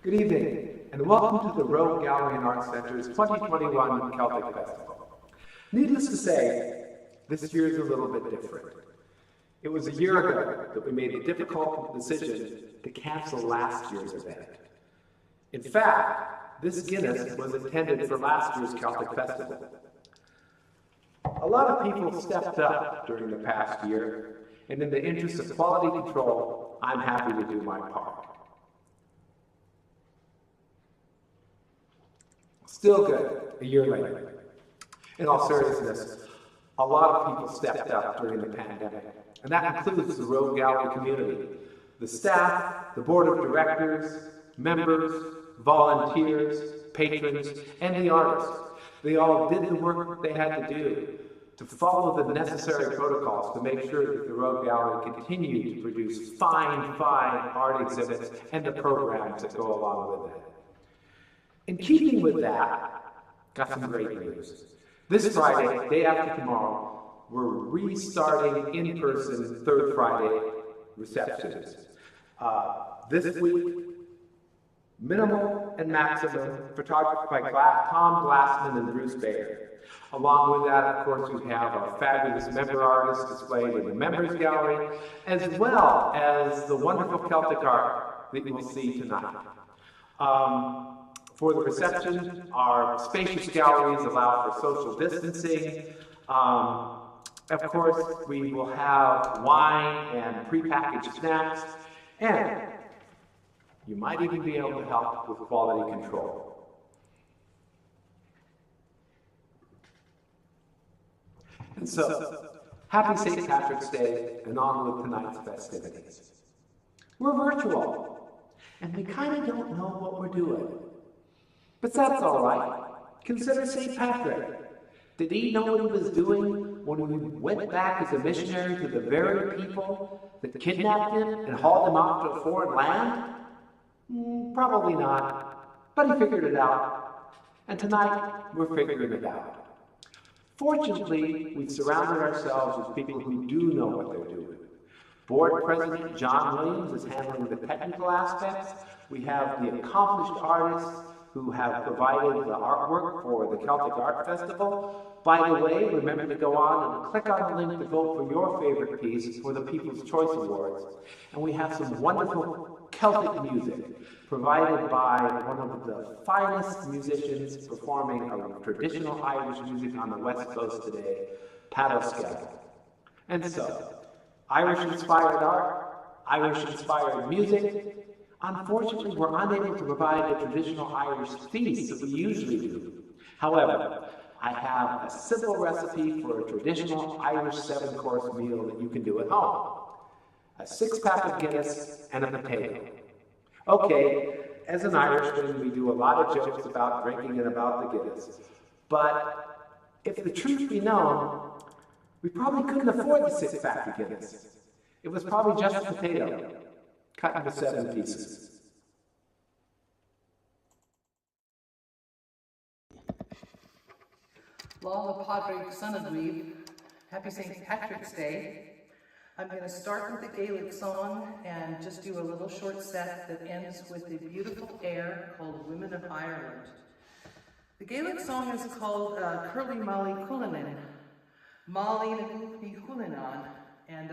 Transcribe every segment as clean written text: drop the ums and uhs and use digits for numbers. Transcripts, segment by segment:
Good evening, and welcome to the Rogue Gallery and Art Center's 2021 Celtic Festival. Needless to say, this year is a little bit different. It was a year ago that we made the difficult decision to cancel last year's event. In fact, this Guinness was intended for last year's Celtic Festival. A lot of people stepped up during the past year, and in the interest of quality control, I'm happy to do my part. Still good, a year later. In all seriousness, a lot of people stepped up during the pandemic, and that includes the Rogue Gallery community, the staff, the board of directors, members, volunteers, patrons, and the artists. They all did the work they had to do to follow the necessary protocols to make sure that the Rogue Gallery continued to produce fine art exhibits and the programs that go along with it. In keeping with that, got some great news. This Friday, day after tomorrow, we're restarting in-person Third Friday receptions. This week, Minimal and Maximum, photographed by Tom Glassman and Bruce Bayer. Along with that, of course, we have our fabulous member artists displayed in the Members Gallery, as well as the wonderful Celtic art that you will see tonight. For the reception, our spacious galleries allow for social distancing. Of course, we will have wine and prepackaged snacks, and you might even be able to help with quality control. And so, happy St. Patrick's Day, and on with tonight's festivities. We're virtual, and we kind of don't know what we're doing. But that's all right. Consider St. Patrick. Did he know what he was doing when he went back as a missionary to the very people that kidnapped him and hauled him off to a foreign land? Probably not. But he figured it out. And tonight, we're figuring it out. Fortunately, we've surrounded ourselves with people who do know what they're doing. Board President John Williams is handling the technical aspects. We have the accomplished artists who have provided the artwork for the Celtic Art Festival. By the way, remember to go on and click on the link to vote for your favorite piece for the People's Choice Awards. And we have some wonderful Celtic music provided by one of the finest musicians performing traditional Irish music on the West Coast today, Pat O'Scannell. And so, Irish-inspired art, Irish-inspired music. Unfortunately, we're unable to provide the traditional Irish feast that we usually do. However, I have a simple recipe for a traditional Irish 7-course meal that you can do at home. A 6-pack of Guinness and a potato. Okay, as an Irishman, we do a lot of jokes about drinking and about the Guinness. But if the truth be known, we probably couldn't afford the 6-pack of Guinness. It was probably just a potato, cut into 7 pieces. Lála Padraig Sunadweeb, happy St. Patrick's Day. I'm going to start with the Gaelic song and just do a little short set that ends with a beautiful air called Women of Ireland. The Gaelic song is called Curly Molly Cullanan, Molly Nagukni Cullanan, and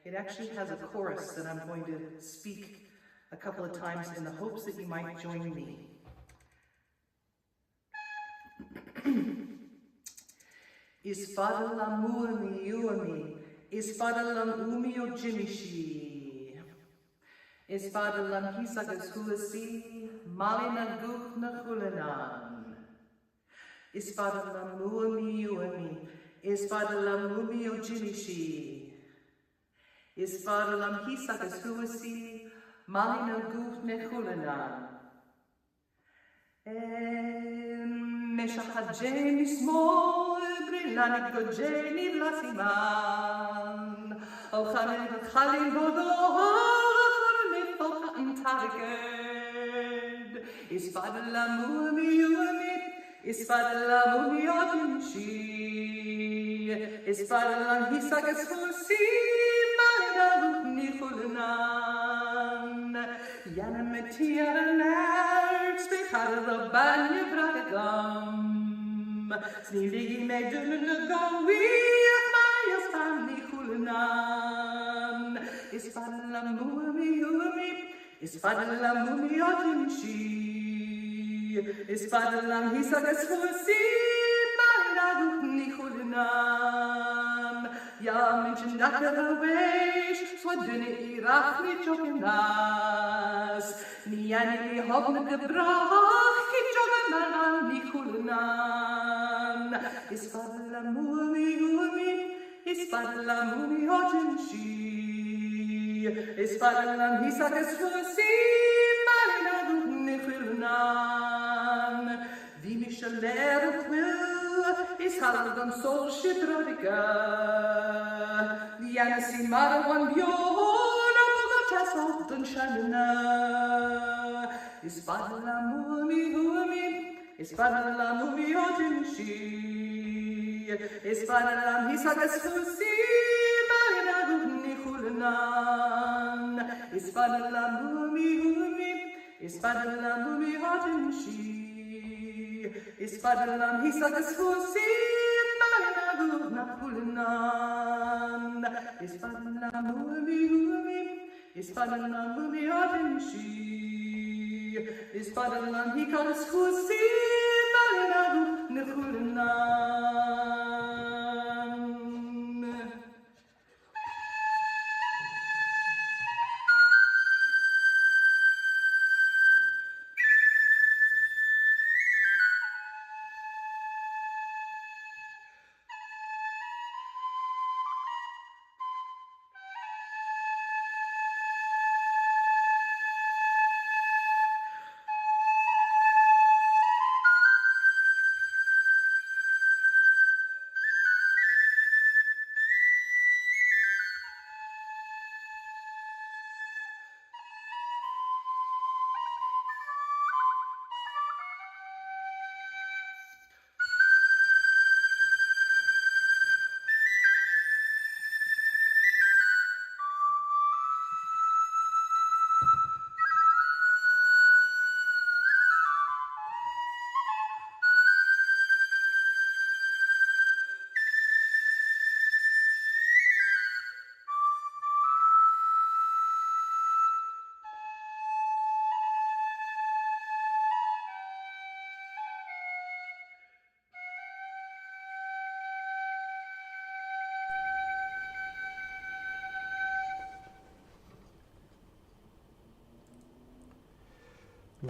it actually has a chorus that I'm going to speak a couple of times in the hopes that you might join me. Is fadalam uami uami, is fadalam umio jimishi, is fadalam hisagas huasi, malina gukna hulanan, is fadalam uami uami, is fadalam umio jimishi, is fadalam hisagas huasi, malina gukna hulanan. Meshachajeni small. Lanik go Jenny Lasiman, O Khalil Bodo, Nifoka in Targed, is Fadalamumi Uamit, is Fadalamumi Odinshi, is Fadalam Hisagas Fusi, Malina Nifulanan, Jana met hier en uit, spreek haar de banje bragam. Sneeuwdigi mij dunnende gang, wie het mij als van die goede naam. Is van la moemi, is van la moemi otinshi. Is van la hisagas voorsi, maar dat niet goede naam. Ja, mensen dakken wees, zo dunne Irak niet jokken naas. Niet aan die hoppen gebracht, niet jokken maar aan die goede naam. Is van la moemi, is van la moemi otinshi. Is van la hisagas voorsi, maar dat niet goede naam. Wie mich leren wil, is halden sol shibrodiga. Die ene si maar wan biona, boga chas of den shanna. Is badla mumi, is badla mumi otinshi. Is badla hisagas fusi, marina gudni khulnan. Is badla mumi, is badla mumi otinshi. Is fadlan hisagas fusi, marina gudna khulnan. Is fadlan mumi, is fadlan mumi otinshi. Is fadlan hisagas fusi, marina gudna khulnan.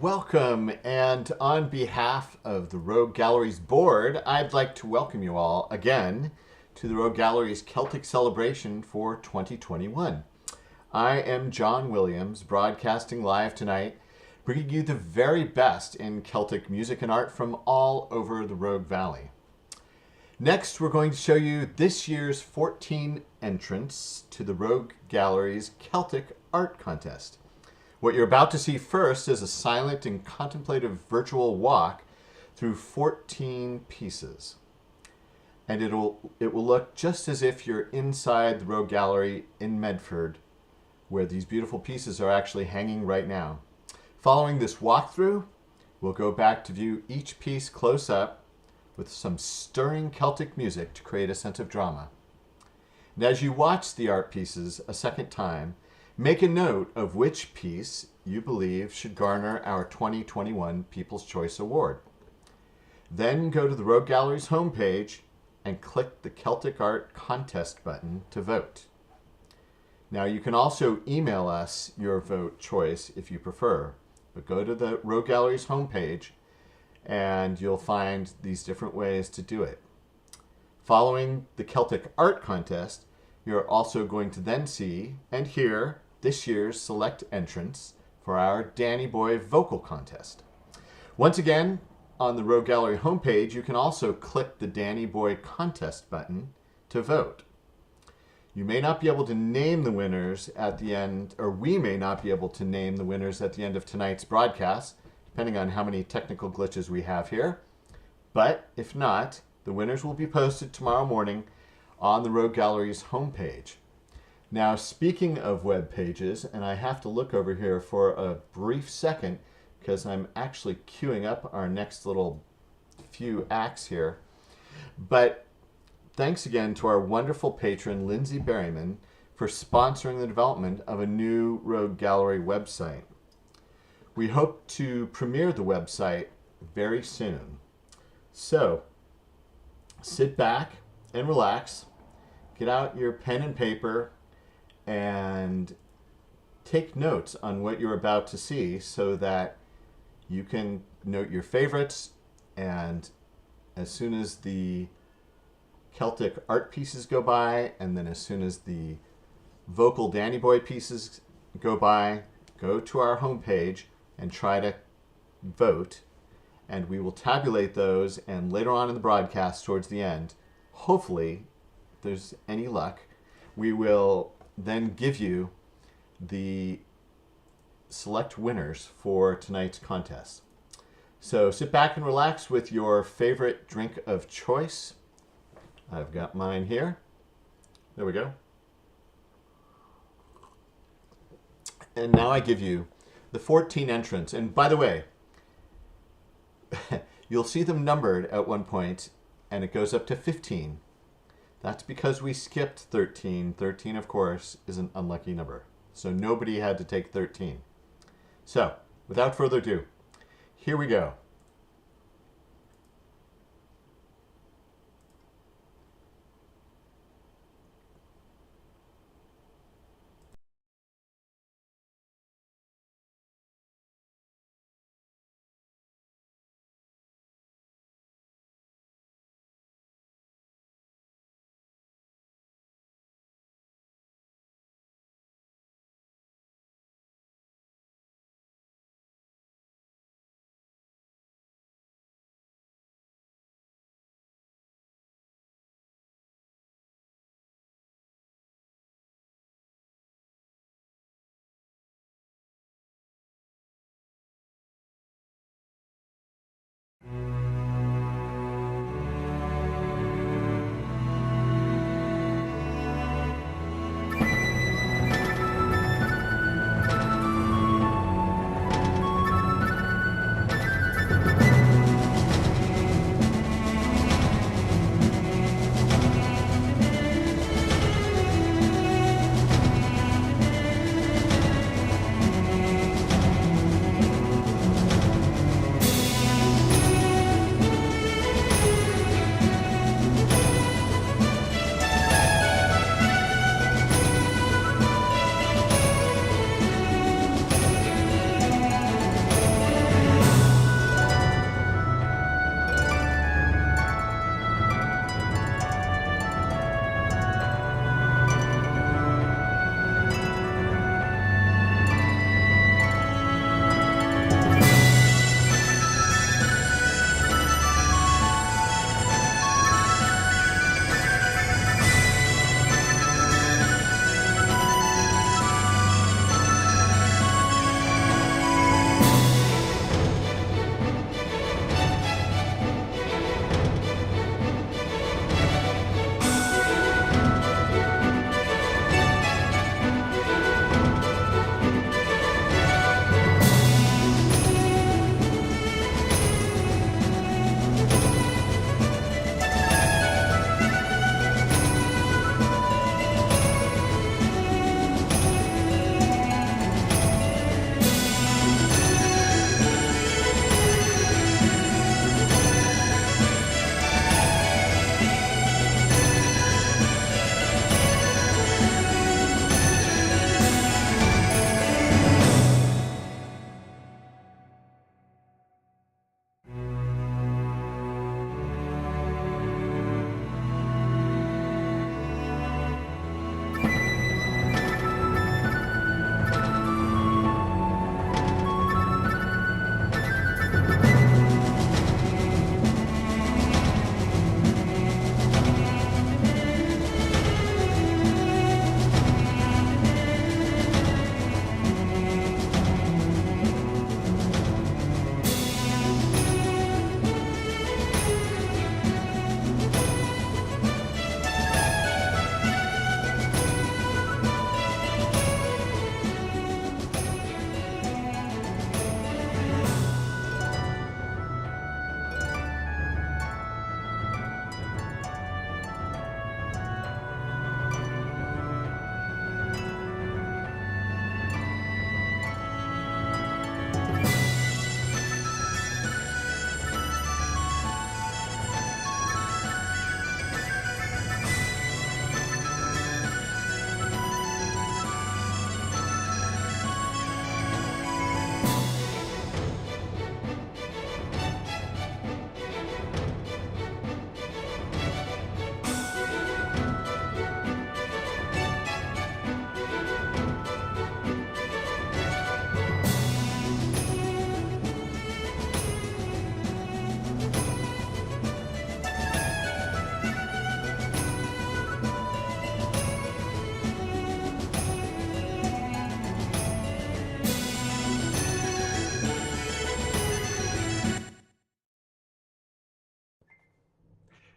Welcome, and on behalf of the Rogue Gallery's board, I'd like to welcome you all again to the Rogue Gallery's Celtic Celebration for 2021. I am John Williams, broadcasting live tonight, bringing you the very best in Celtic music and art from all over the Rogue Valley. Next, we're going to show you this year's 14 entrants to the Rogue Gallery's Celtic Art Contest. What you're about to see first is a silent and contemplative virtual walk through 14 pieces. And it will look just as if you're inside the Rogue Gallery in Medford, where these beautiful pieces are actually hanging right now. Following this walkthrough, we'll go back to view each piece close up with some stirring Celtic music to create a sense of drama. And as you watch the art pieces a second time, make a note of which piece you believe should garner our 2021 People's Choice Award. Then go to the Rogue Gallery's homepage and click the Celtic Art Contest button to vote. Now you can also email us your vote choice if you prefer, but go to the Rogue Gallery's homepage and you'll find these different ways to do it. Following the Celtic Art Contest, you're also going to then see and hear this year's select entrants for our Danny Boy Vocal Contest. Once again, on the Rogue Gallery homepage, you can also click the Danny Boy Contest button to vote. You may not be able to name the winners at the end, or we may not be able to name the winners at the end of tonight's broadcast, depending on how many technical glitches we have here. But if not, the winners will be posted tomorrow morning on the Rogue Gallery's homepage. Now, speaking of web pages, and I have to look over here for a brief second because I'm actually queuing up our next little few acts here. But thanks again to our wonderful patron, Lindsay Berryman, for sponsoring the development of a new Rogue Gallery website. We hope to premiere the website very soon. So, sit back and relax, get out your pen and paper, and take notes on what you're about to see so that you can note your favorites, and as soon as the Celtic art pieces go by, and then as soon as the vocal Danny Boy pieces go by, go to our homepage and try to vote, and we will tabulate those, and later on in the broadcast towards the end, hopefully, if there's any luck, we will then give you the select winners for tonight's contest. So sit back and relax with your favorite drink of choice. I've got mine here. There we go. And now I give you the 14 entrants. And by the way, you'll see them numbered at one point, and it goes up to 15. That's because we skipped 13. 13, of course, is an unlucky number. So nobody had to take 13. So, without further ado, here we go.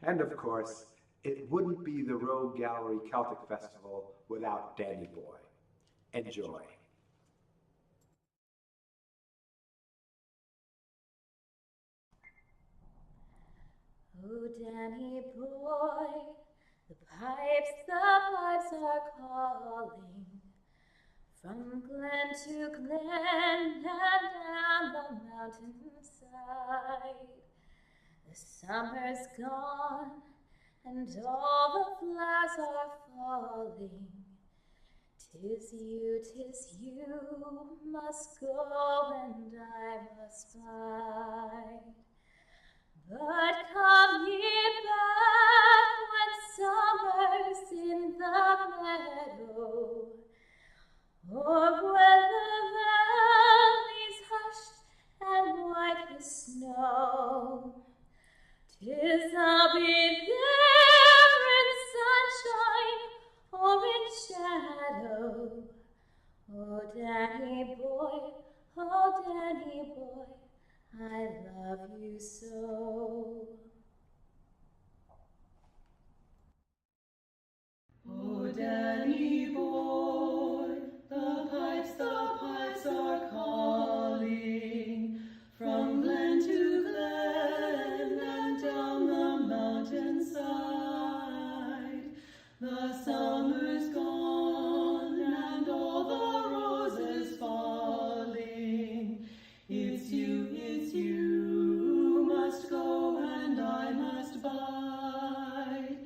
And of course, it wouldn't be the Rogue Gallery Celtic Festival without Danny Boy. Enjoy. Oh, Danny boy, the pipes are calling from glen to glen and down the mountainside. The summer's gone and all the flowers are falling. 'Tis you must go and I must bide. But come ye back when summer's in the meadow, or when the valley's hushed and white with snow. 'Tis I'll be there in sunshine or in shadow. Oh, Danny boy, I love you so. Oh, Danny boy, the pipes are calling from glen to glen and down the mountainside. The summer's gone and all the roses falling. It's you must go and I must bide.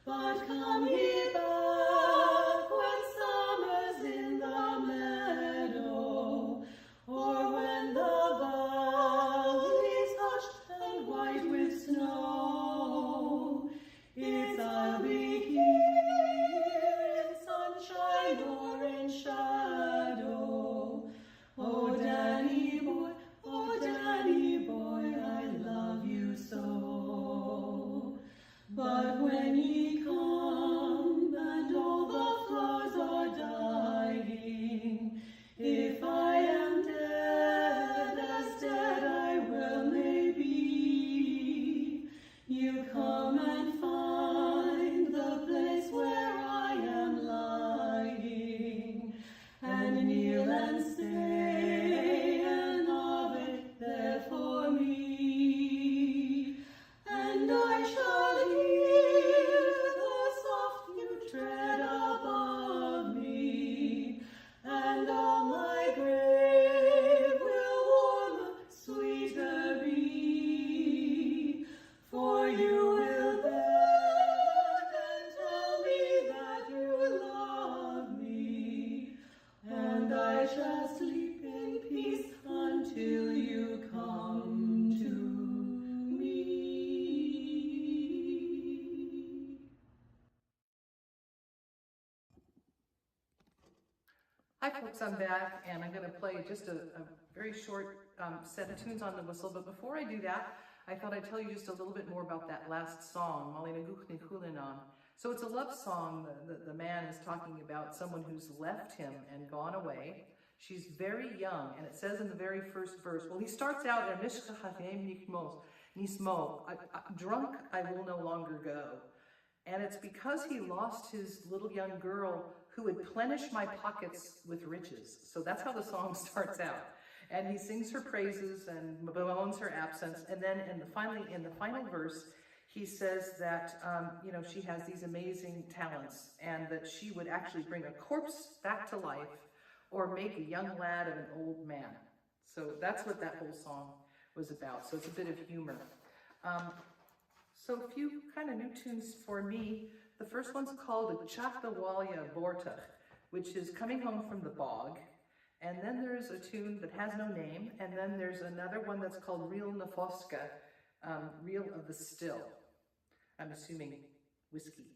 But come ye back when summer's in the meadow, or when the valley's hushed and white with snow. It's I'll be here in sunshine or in shadow. Oh, Danny boy, I love you so. But when ye come and all the flowers are dying, if I am dead, as dead I well may be, you come and find the place where I am lying, and kneel and say an Ave there for me, and I shall hear the soft new tread above me, and all my grave will warmer, sweeter be, for you will beg and tell me that you love me, and I shall sleep in peace until you come to me. Hi folks, I'm back and I'm going to play just a very short set of tunes on the whistle, but before I do that, I thought I'd tell you just a little bit more about that last song, Malina Guchni Kulinan. So it's a love song. The man is talking about someone who's left him and gone away. She's very young, and it says in the very first verse, well, he starts out, drunk I will no longer go. And it's because he lost his little young girl who would plenish my pockets with riches. So that's how the song starts out. And he sings her praises and bemoans her absence. And then in the final verse, he says that she has these amazing talents and that she would actually bring a corpse back to life or make a young lad of an old man. So that's what that whole song was about. So it's a bit of humor. So a few kind of new tunes for me. The first one's called Chakdawalya Bortach, which is coming home from the bog. And then there's a tune that has no name. And then there's another one that's called Reel na Foska, Reel of the Still. I'm assuming whiskey.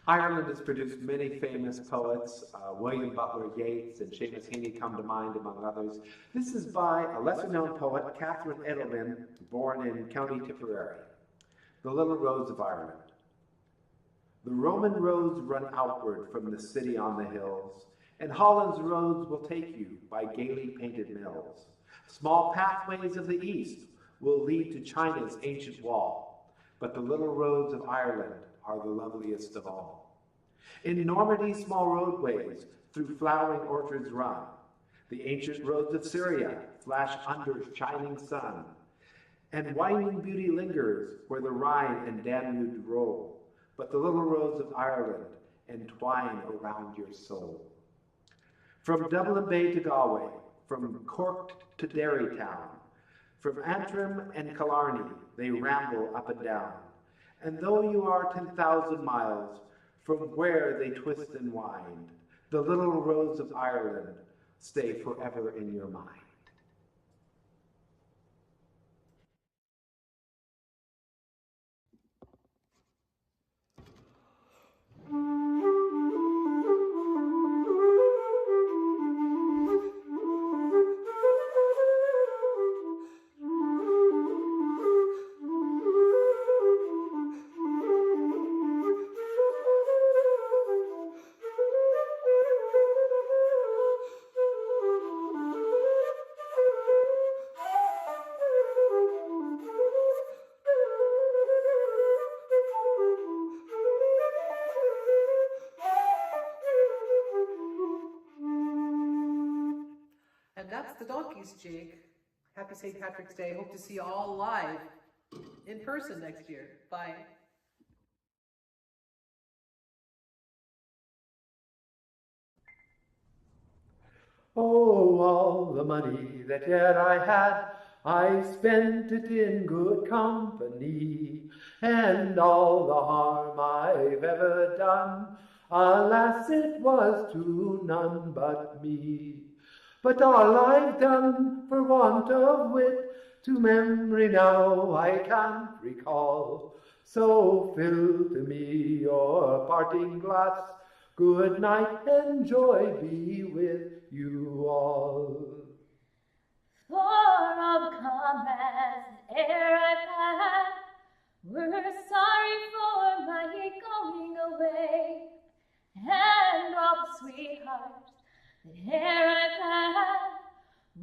Ireland has produced many famous poets. William Butler Yeats and Seamus Heaney come to mind, among others. This is by a lesser-known poet, Catherine Edelman, born in County Tipperary. The Little Roads of Ireland. The Roman roads run outward from the city on the hills, and Holland's roads will take you by gaily painted mills. Small pathways of the east will lead to China's ancient wall, but the little roads of Ireland are the loveliest of all. In Normandy, small roadways through flowering orchards run. The ancient roads of Syria flash under shining sun, and winding beauty lingers where the Rhine and Danube roll, but the little roads of Ireland entwine around your soul. From Dublin Bay to Galway, from Cork to Derrytown, from Antrim and Killarney, they ramble up and down. And though you are 10,000 miles from where they twist and wind, the little roads of Ireland stay forever in your mind. And that's the Donkeys Jig. Happy St. Patrick's Day. Hope to see you all live in person next year. Bye. Oh, all the money that yet I had, I spent it in good company, and all the harm I've ever done, alas, it was to none but me. But all I've done for want of wit, to memory now I can't recall. So fill to me your parting glass, good night and joy be with you all. For all the comrades that e'er I've had were sorry for my going away, and all the sweethearts that e'er I've had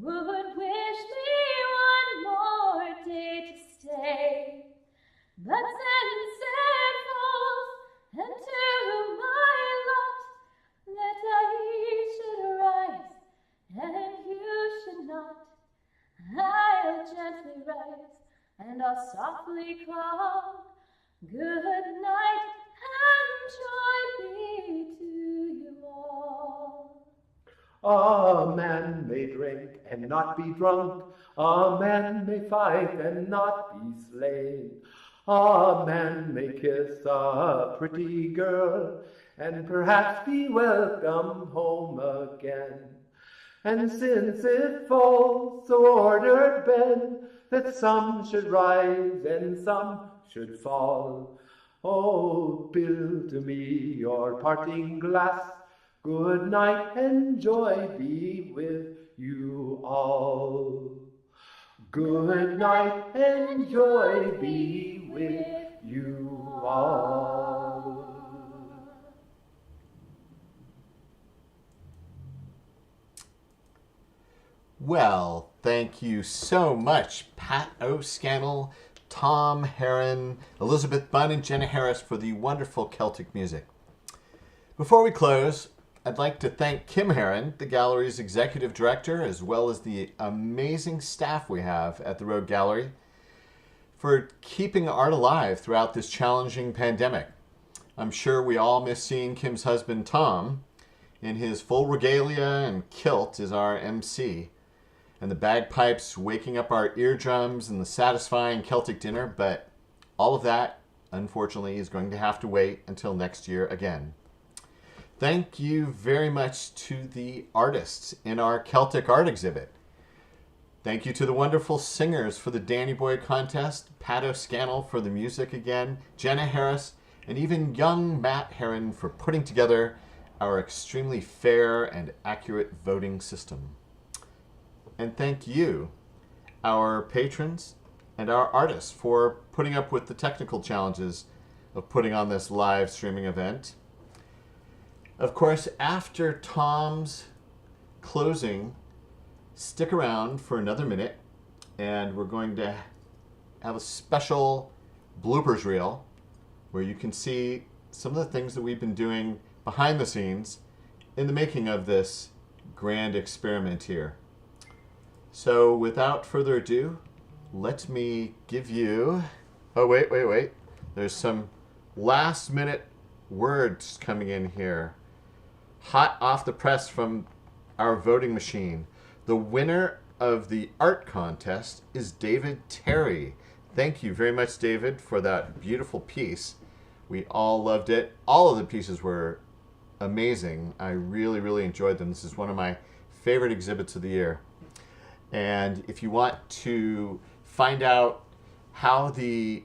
would wish me one more day to stay. But since it falls into my lot that I should arise and you should not, I'll gently rise and I'll softly call, good night and joy be to you all. A man may drink and not be drunk, a man may fight and not be slain, a man may kiss a pretty girl and perhaps be welcome home again. And since it falls so ordered been that some should rise and some should fall, oh, fill to me your parting glass, good night and joy be with you all. Good night and joy be with you all. Well, thank you so much, Pat O'Scannell, Tom Hearon, Elizabeth Bunn, and Jena Harris for the wonderful Celtic music. Before we close, I'd like to thank Kim Hearon, the gallery's executive director, as well as the amazing staff we have at the Rogue Gallery, for keeping art alive throughout this challenging pandemic. I'm sure we all miss seeing Kim's husband, Tom, in his full regalia and kilt as our MC, and the bagpipes waking up our eardrums and the satisfying Celtic dinner, but all of that, unfortunately, is going to have to wait until next year again. Thank you very much to the artists in our Celtic art exhibit. Thank you to the wonderful singers for the Danny Boy contest, Pat O'Scannell for the music again, Jena Harris, and even young Matt Hearon for putting together our extremely fair and accurate voting system. And thank you, our patrons and our artists, for putting up with the technical challenges of putting on this live streaming event. Of course, after Tom's closing, stick around for another minute, and we're going to have a special bloopers reel where you can see some of the things that we've been doing behind the scenes in the making of this grand experiment here. So without further ado, let me give you... Oh, wait. There's some last minute words coming in here. Hot off the press from our voting machine. The winner of the art contest is David Terry. Thank you very much, David, for that beautiful piece. We all loved it. All of the pieces were amazing. I really, really enjoyed them. This is one of my favorite exhibits of the year. And if you want to find out how the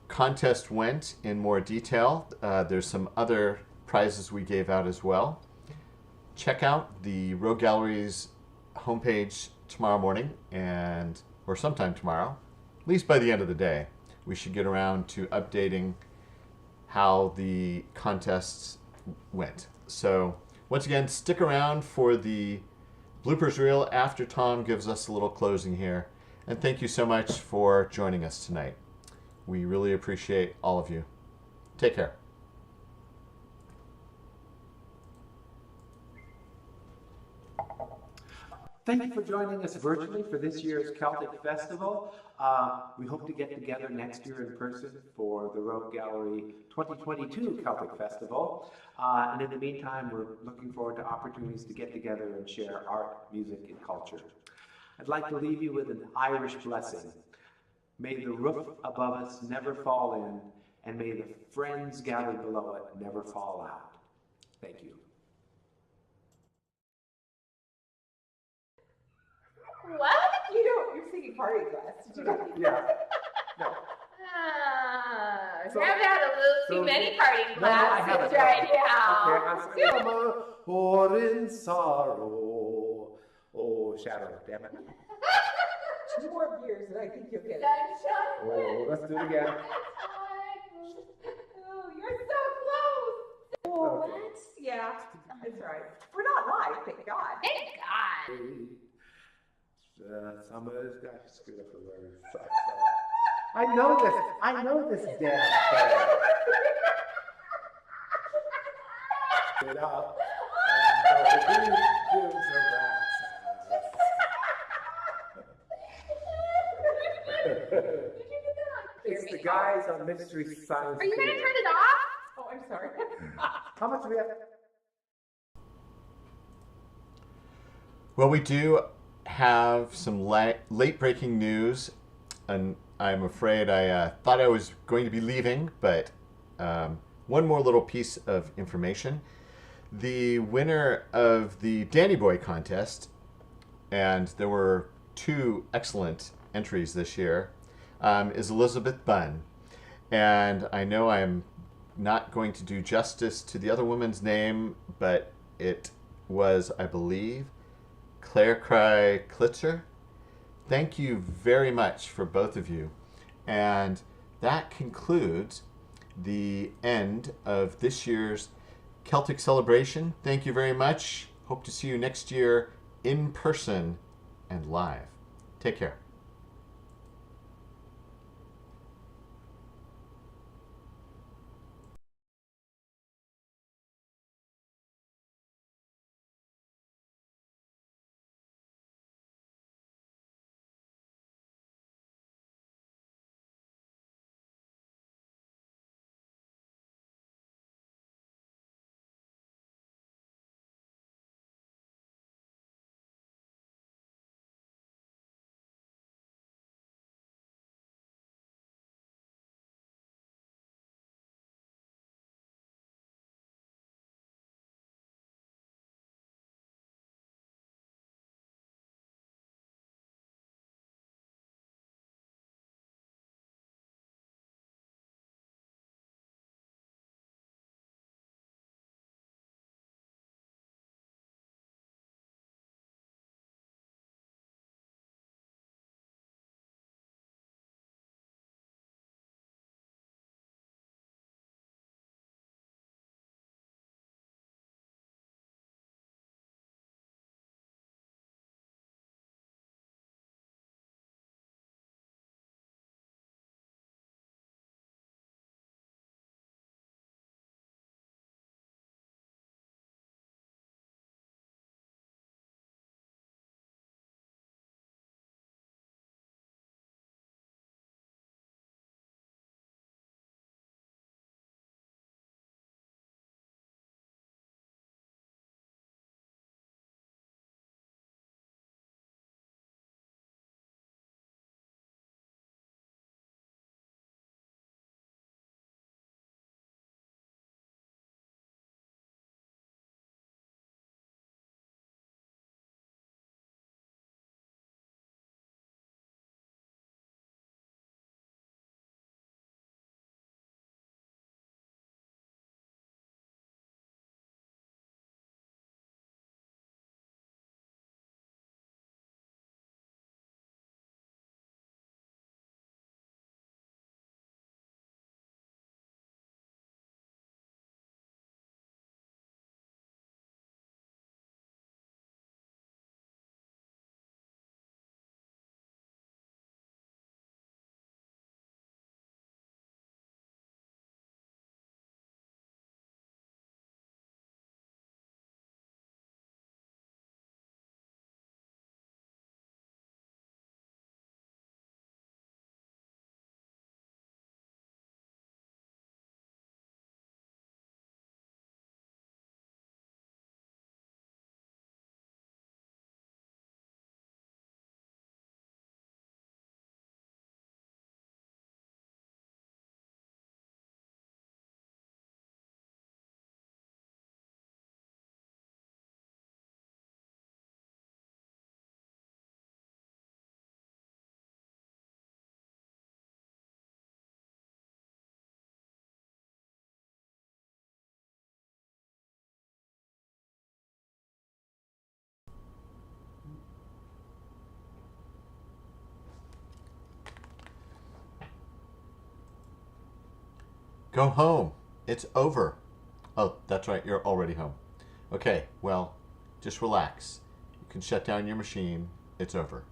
contest went in more detail, there's some other prizes we gave out as well. Check out the Rogue Gallery's homepage tomorrow morning, or sometime tomorrow, at least by the end of the day. We should get around to updating how the contests went. So once again, stick around for the bloopers reel after Tom gives us a little closing here. And thank you so much for joining us tonight. We really appreciate all of you. Take care. Thank you for joining us virtually for this year's Celtic Festival. We hope to get together next year in person for the Rogue Gallery 2022 Celtic Festival. And in the meantime, we're looking forward to opportunities to get together and share art, music, and culture. I'd like to leave you with an Irish blessing. May the roof above us never fall in, and may the friends gathered below it never fall out. Thank you. What? You're singing Party Glass. Did you know? Yeah. No. You haven't had a little too many party glasses right now. Okay, or in sorrow. Oh, shadow, damn it. 2 more beers and I think you'll get it. Oh, let's do it again. Oh, you're so close. Oh, Okay. what? Yeah, that's right. We're not live, thank God. Thank God. Somebody's got to screw up the word. I know this damn thing. Get up. And nobody gives a rat's Did you get that on? It's the guys on Mystery Science Are you going to Theater. turn it off? Oh, I'm sorry. How much do we have? Well, we do have some late breaking news, and I'm afraid I thought I was going to be leaving, but one more little piece of information. The winner of the Danny Boy contest, and there were 2 excellent entries this year, is Elizabeth Bunn. And I know I'm not going to do justice to the other woman's name, but it was, I believe, Claire Cry Klitzer. Thank you very much for both of you. And that concludes the end of this year's Celtic Celebration. Thank you very much. Hope to see you next year in person and live. Take care. Go home. It's over. Oh, that's right. You're already home. Okay, well, just relax. You can shut down your machine. It's over.